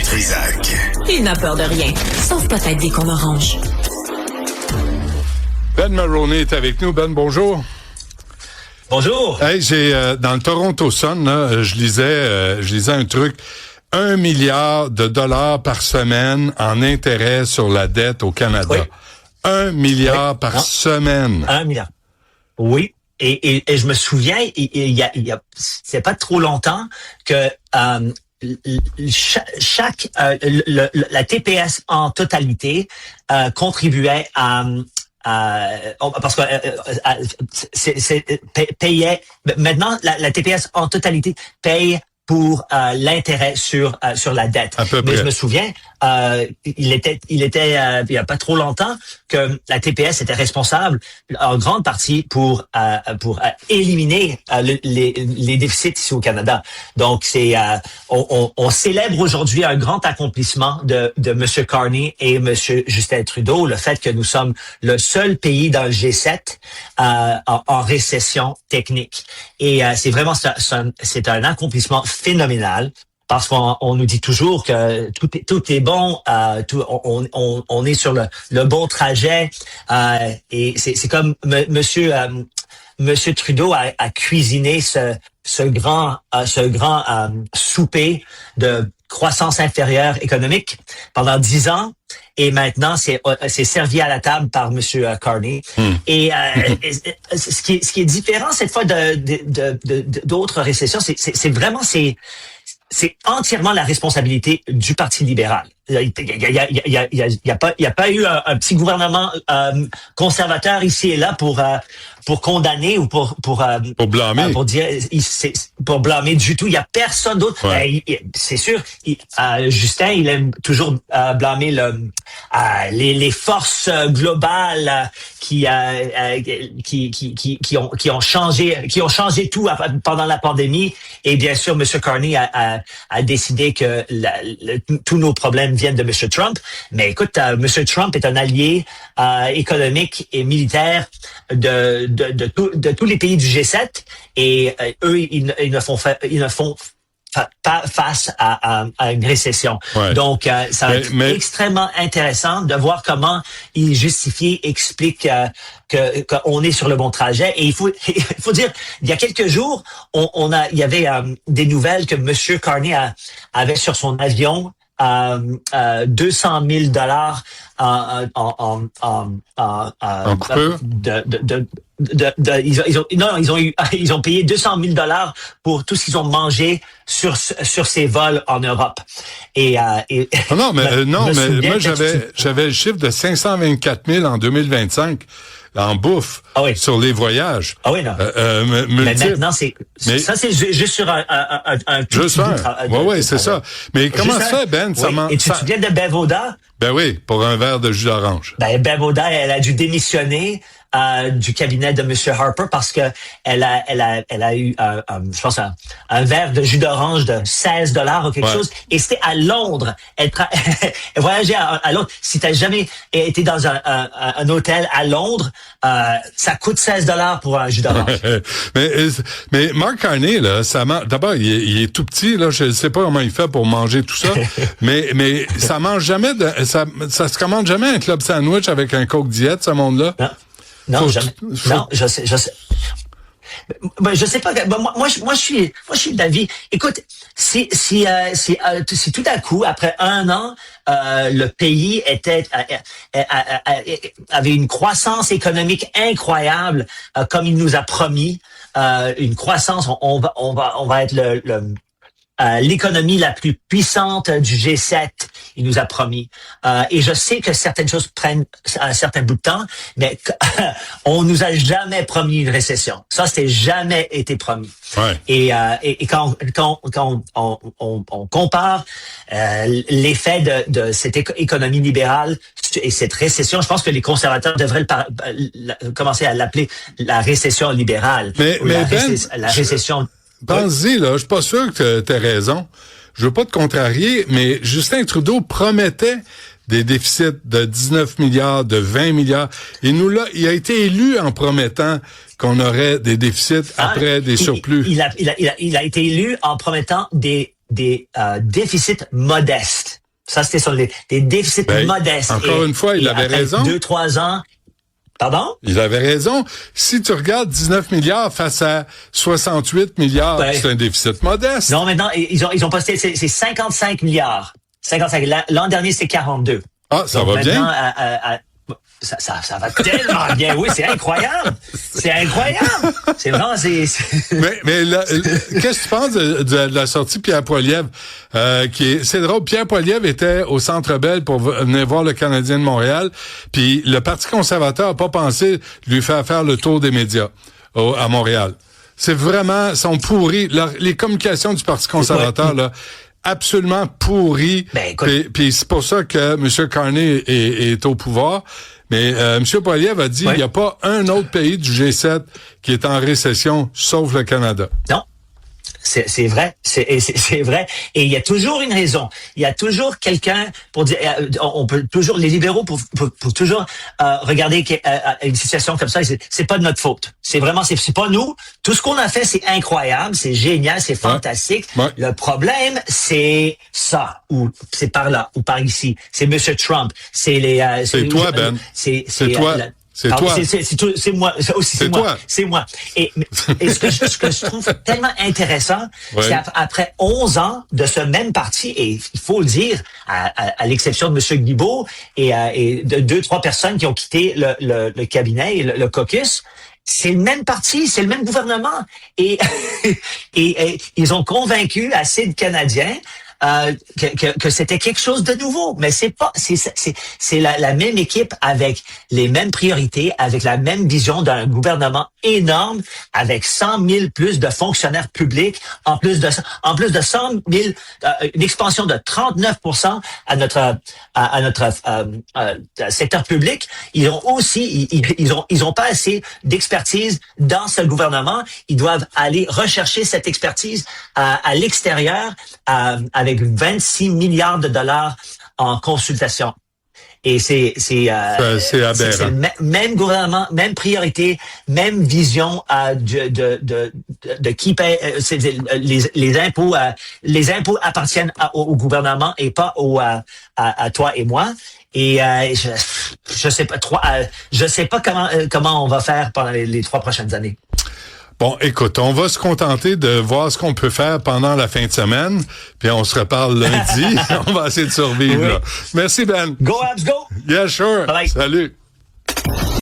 Trizac. Il n'a peur de rien, sauf peut-être des qu'on orange. Ben Maroney est avec nous. Ben, bonjour. Bonjour. Hey, j'ai dans le Toronto Sun, là, je lisais un truc. 1 milliard de dollars par semaine en intérêt sur la dette au Canada. Oui. 1 milliard par semaine. 1 milliard. Oui. Et je me souviens, c'est pas trop longtemps que la TPS en totalité contribuait parce que payait maintenant la TPS en totalité paye pour l'intérêt sur la dette. À peu Mais près. je me souviens, il était il y a pas trop longtemps que la TPS était responsable en grande partie pour éliminer les déficits ici au Canada. Donc c'est on célèbre aujourd'hui un grand accomplissement de Monsieur Carney et Monsieur Justin Trudeau, le fait que nous sommes le seul pays dans le G7 en récession technique. Et c'est vraiment c'est un accomplissement phénoménal. Parce qu'on nous dit toujours que tout est bon, on est sur le bon trajet, et c'est comme Monsieur Trudeau a cuisiné ce grand souper de croissance inférieure économique pendant 10 ans. Et maintenant, c'est servi à la table par Monsieur Carney. Et ce qui est différent cette fois d'autres récessions, c'est vraiment c'est entièrement la responsabilité du Parti libéral. Il y a pas eu un petit gouvernement conservateur ici et là pour condamner ou pour blâmer. Pour blâmer du tout. Il y a personne d'autre. Ouais. C'est sûr. Justin, il aime toujours blâmer les forces globales qui ont changé tout pendant la pandémie. Et bien sûr, M. Carney a décidé que tous nos problèmes viennent de M. Trump. Mais écoute, M. Trump est un allié économique et militaire de tous les pays du G7, et eux, ils ne font pas face à une récession. Ouais. Donc, ça va être extrêmement intéressant de voir comment il explique qu'on est sur le bon trajet. Et il faut dire, il y a quelques jours, il y avait des nouvelles que M. Carney avait sur son avion 200 000 dollars en coupure. Ils ont payé 200 000 dollars pour tout ce qu'ils ont mangé sur ces vols en Europe. Non, mais moi j'avais le chiffre de 524 000 en 2025. En bouffe, sur les voyages. Ah oui, non. Mais maintenant, c'est juste sur un tout juste oui, c'est ça. Mais comment ça fait, Ben? Et tu te souviens de Bev Oda? Ben oui, pour un verre de jus d'orange. Ben, Bev Oda, elle a dû démissionner du cabinet de M. Harper parce que elle a eu, je pense, un verre de jus d'orange de 16 $ ou quelque chose. Et c'était à Londres. Elle voyageait à Londres. Si t'as jamais été dans un hôtel à Londres, ça coûte 16 $ pour un jus d'orange. mais Mark Carney, là, d'abord, il est tout petit, là. Je sais pas comment il fait pour manger tout ça. mais ça mange jamais ça se commande jamais un club sandwich avec un Coke Diet, ce monde-là? Non, jamais. Non, je sais. Ben, je sais pas. Moi, je suis d'avis. Écoute, si tout à coup, après 1 an, le pays avait une croissance économique incroyable, comme il nous a promis, une croissance, on va être l'économie la plus puissante du G7, il nous a promis. Et je sais que certaines choses prennent un certain bout de temps, mais on nous a jamais promis une récession. Ça, c'était jamais été promis. Ouais. Et quand on compare l'effet de cette économie libérale et cette récession, je pense que les conservateurs devraient commencer à l'appeler la récession libérale. La récession. Pense-y, là, je suis pas sûr que t'as raison. Je veux pas te contrarier, mais Justin Trudeau promettait des déficits de 19 milliards, de 20 milliards. Il a été élu en promettant qu'on aurait des déficits après des surplus. Il a été élu en promettant des déficits modestes. Ça, c'était sur des déficits modestes. Encore une fois, il avait raison. 2-3 ans. Pardon? Il avait raison. Si tu regardes 19 milliards face à 68 milliards, c'est un déficit modeste. Non, maintenant, ils ont posté, c'est 55 milliards. 55. L'an dernier, c'était 42. Ah, ça va bien. Ça va tellement bien. Oui, c'est incroyable. C'est incroyable. C'est vraiment, Mais qu'est-ce que tu penses de la sortie de Pierre Poilievre? C'est drôle. Pierre Poilievre était au Centre Bell pour venir voir le Canadien de Montréal. Puis le Parti conservateur n'a pas pensé lui faire le tour des médias à Montréal. C'est vraiment, sont pourris. Les communications du Parti conservateur, là, absolument pourries. Puis c'est pour ça que M. Carney est au pouvoir. Mais M. Poilievre a dit qu'il n'y a pas un autre pays du G7 qui est en récession, sauf le Canada. Non. C'est vrai, c'est vrai. Et il y a toujours une raison. Il y a toujours quelqu'un pour dire, on peut toujours, les libéraux pour toujours regarder une situation comme ça. C'est pas de notre faute. C'est vraiment, c'est pas nous. Tout ce qu'on a fait, c'est incroyable, c'est génial, c'est fantastique. Ouais. Le problème, c'est ça, ou c'est par là, ou par ici. C'est Monsieur Trump. C'est toi, Ben. C'est toi. C'est toi. C'est moi. C'est moi. Toi. C'est moi. Et ce que je trouve tellement intéressant, c'est après 11 ans de ce même parti, et il faut le dire, à l'exception de M. Guibault et de 2-3 personnes qui ont quitté le cabinet et le caucus, c'est le même parti, c'est le même gouvernement. Et ils ont convaincu assez de Canadiens que c'était quelque chose de nouveau, mais c'est la même équipe avec les mêmes priorités, avec la même vision d'un gouvernement énorme, avec 100 000 plus de fonctionnaires publics, en plus de 100 000, une expansion de 39% à notre secteur public. Ils ont aussi, ils ont pas assez d'expertise dans ce gouvernement. Ils doivent aller rechercher cette expertise à l'extérieur, avec 26 milliards de dollars en consultation. Et c'est aberrant. C'est le même gouvernement, même priorité, même vision de qui paie. Les impôts. Les impôts appartiennent au gouvernement et pas à toi et moi. Et je sais pas comment on va faire pendant les 3 prochaines années. Bon, écoute, on va se contenter de voir ce qu'on peut faire pendant la fin de semaine, puis on se reparle lundi. On va essayer de survivre. Oui. Là. Merci, Ben. Go Habs, go! Yeah, sure. Bye. Salut.